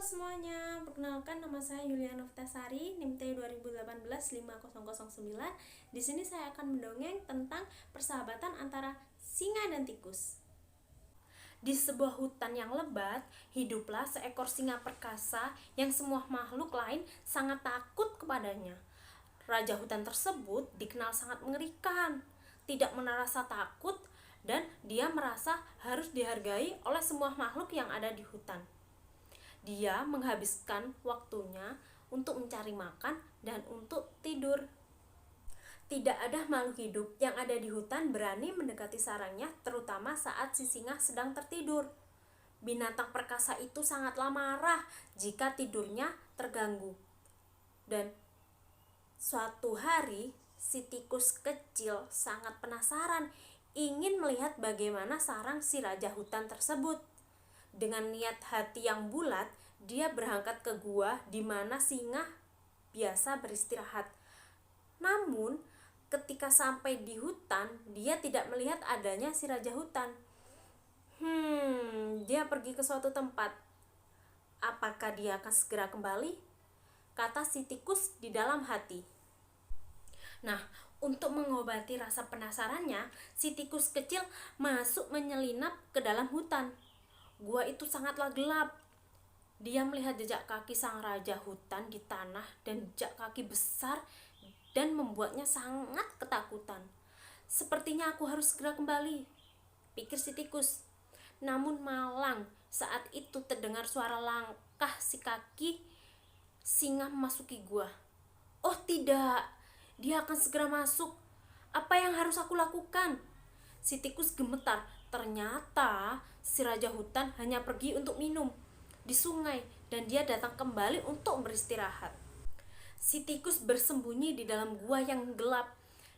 semuanya, perkenalkan nama saya Yuliana Noftasari, NIM T 2018-50009. Di sini saya akan mendongeng tentang persahabatan antara singa dan tikus. Di sebuah hutan yang lebat, hiduplah seekor singa perkasa yang semua makhluk lain sangat takut kepadanya. Raja hutan tersebut dikenal sangat mengerikan, tidak merasa takut, dan dia merasa harus dihargai oleh semua makhluk yang ada di hutan. Dia menghabiskan waktunya untuk mencari makan dan untuk tidur. Tidak ada makhluk hidup yang ada di hutan berani mendekati sarangnya, terutama saat si singa sedang tertidur. Binatang perkasa itu sangatlah marah jika tidurnya terganggu. Dan suatu hari, si tikus kecil sangat penasaran, ingin melihat bagaimana sarang si raja hutan tersebut. Dengan niat hati yang bulat, dia berangkat ke gua di mana singa biasa beristirahat. Namun, ketika sampai di hutan, dia tidak melihat adanya si raja hutan. Dia pergi ke suatu tempat. Apakah dia akan segera kembali? Kata si tikus di dalam hati. Nah, untuk mengobati rasa penasarannya, si tikus kecil masuk menyelinap ke dalam hutan. Gua itu sangatlah gelap. Dia melihat jejak kaki sang raja hutan di tanah dan jejak kaki besar dan membuatnya sangat ketakutan. Sepertinya aku harus segera kembali, pikir si tikus. Namun malang, saat itu terdengar suara langkah si kaki singa memasuki gua. Oh tidak, dia akan segera masuk. Apa yang harus aku lakukan? Si tikus gemetar. Ternyata si raja hutan hanya pergi untuk minum di sungai dan dia datang kembali untuk beristirahat. Si tikus bersembunyi di dalam gua yang gelap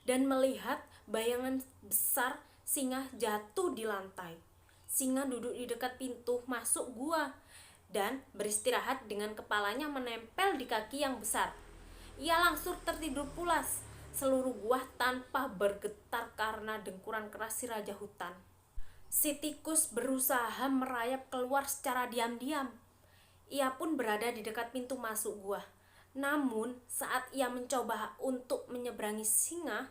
dan melihat bayangan besar singa jatuh di lantai. Singa duduk di dekat pintu masuk gua dan beristirahat dengan kepalanya menempel di kaki yang besar. Ia langsung tertidur pulas. Seluruh gua tanpa bergetar karena dengkuran keras si raja hutan. Si tikus berusaha merayap keluar secara diam-diam. Ia pun berada di dekat pintu masuk gua. Namun, saat ia mencoba untuk menyeberangi singa,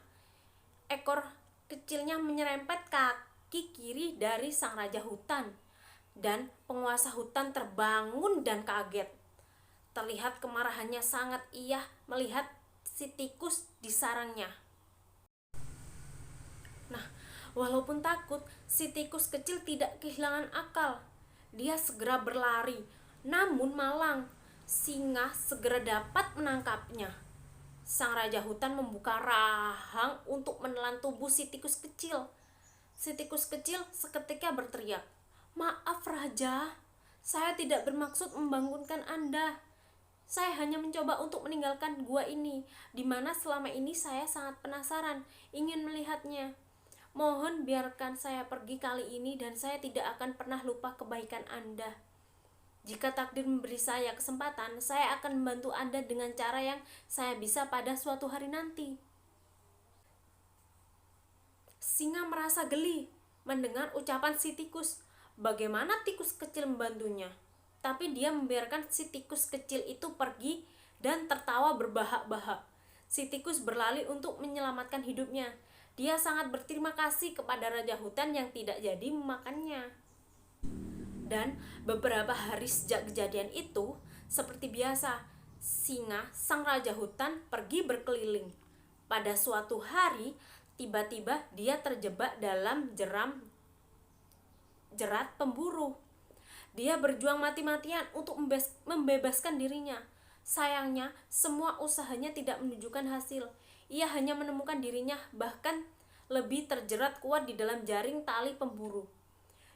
ekor kecilnya menyerempet kaki kiri dari sang raja hutan. Dan penguasa hutan terbangun dan kaget. Terlihat kemarahannya sangat ia melihat si tikus di sarangnya. Nah, walaupun takut, si tikus kecil tidak kehilangan akal. Dia segera berlari, namun malang, singa segera dapat menangkapnya. Sang raja hutan membuka rahang untuk menelan tubuh si tikus kecil. Si tikus kecil seketika berteriak, "Maaf raja, saya tidak bermaksud membangunkan Anda. Saya hanya mencoba untuk meninggalkan gua ini, di mana selama ini saya sangat penasaran, ingin melihatnya. Mohon biarkan saya pergi kali ini dan saya tidak akan pernah lupa kebaikan Anda. Jika takdir memberi saya kesempatan, saya akan membantu Anda dengan cara yang saya bisa pada suatu hari nanti." Singa merasa geli mendengar ucapan si tikus. Bagaimana tikus kecil membantunya? Tapi dia membiarkan si tikus kecil itu pergi dan tertawa berbahak-bahak. Si tikus berlari untuk menyelamatkan hidupnya. Dia sangat berterima kasih kepada raja hutan yang tidak jadi memakannya. Dan beberapa hari sejak kejadian itu, seperti biasa, singa, sang raja hutan, pergi berkeliling. Pada suatu hari, tiba-tiba dia terjebak dalam jerat pemburu. Dia berjuang mati-matian untuk membebaskan dirinya. Sayangnya, semua usahanya tidak menunjukkan hasil. Ia hanya menemukan dirinya bahkan lebih terjerat kuat di dalam jaring tali pemburu.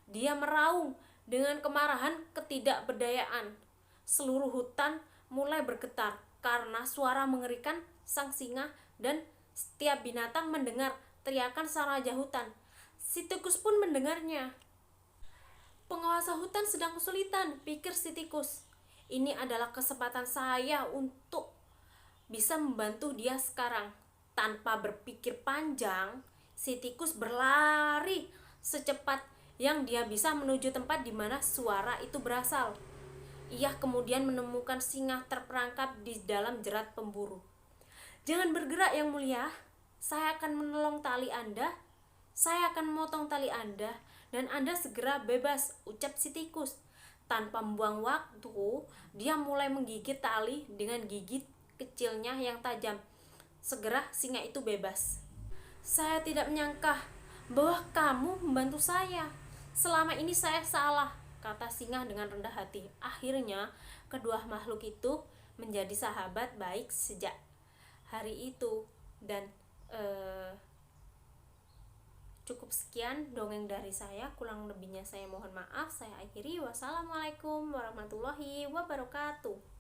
Dia meraung dengan kemarahan ketidakberdayaan. Seluruh hutan mulai bergetar karena suara mengerikan sang singa dan setiap binatang mendengar teriakan sang raja hutan. Si tikus pun mendengarnya. Penguasa hutan sedang kesulitan, pikir si tikus. Ini adalah kesempatan saya untuk bisa membantu dia sekarang. Tanpa berpikir panjang, si tikus berlari secepat yang dia bisa menuju tempat di mana suara itu berasal. Ia kemudian menemukan singa terperangkap di dalam jerat pemburu. "Jangan bergerak, Yang Mulia. Saya akan menolong tali Anda. Saya akan memotong tali Anda, dan Anda segera bebas," ucap si tikus. Tanpa membuang waktu, dia mulai menggigit tali dengan gigi kecilnya yang tajam. Segera singa itu bebas. "Saya tidak menyangka bahwa kamu membantu saya. Selama ini saya salah," kata singa dengan rendah hati. Akhirnya, kedua makhluk itu menjadi sahabat baik sejak hari itu. Dan cukup sekian dongeng dari saya. Kurang lebihnya saya mohon maaf. Saya akhiri. Wassalamualaikum warahmatullahi wabarakatuh.